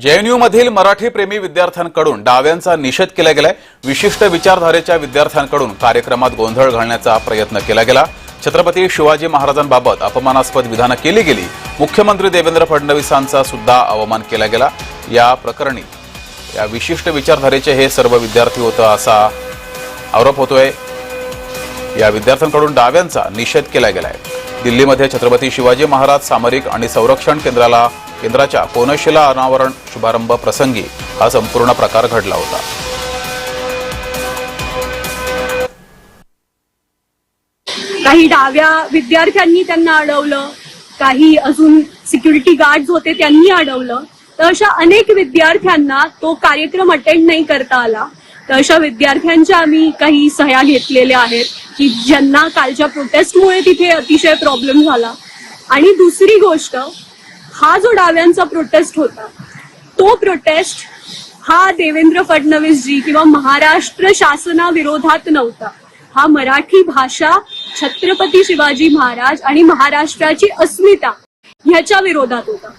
JNU मधील मराठी प्रेमी विद्यार्थ्यांकडून डाव्यांचा निषेध केला गेलाय। विशिष्ट विचारधारेच्या विद्यार्थ्यांकडून कार्यक्रमात गोंधळ घालण्याचा प्रयत्न केला गेला। छत्रपती शिवाजी महाराजांबाबत अपमानास्पद विधानं केली गेली। मुख्यमंत्री देवेंद्र फडणवीसांचा सुद्धा अवमान केला गेला। या प्रकरणी या विशिष्ट विचारधारेचे हे सर्व विद्यार्थी होते असा आरोप होतोय। या विद्यार्थ्यांकडून डाव्यांचा निषेध केला गेलाय। दिल्लीमध्ये छत्रपती शिवाजी महाराज सामरिक आणि संरक्षण केंद्राच्या कोनशिला अनावरण शुभारंभ प्रसंगी हा संपूर्ण प्रकार घडला होता। काही डाव्या विद्यार्थ्यांनी त्यांना अडवलं, काही अजून सिक्युरिटी गार्ड्स होते त्यांनी अडवलं। तर अशा अनेक विद्यार्थ्यांना तो कार्यक्रम अटेंड नाही करता आला। तर अशा विद्यार्थ्यांच्या आम्ही काही सह्या घेतलेल्या आहेत की ज्यांना कालच्या प्रोटेस्टमुळे तिथे अतिशय प्रॉब्लेम झाला। आणि दुसरी गोष्ट, हा जो डाव्यांचा प्रोटेस्ट होता तो प्रोटेस्ट हा देवेंद्र फडणवीस जी किंवा महाराष्ट्र शासनाविरोधात नव्हता। हा मराठी भाषा, छत्रपती शिवाजी महाराज आणि महाराष्ट्राची अस्मिता ह्याच्या विरोधात होता।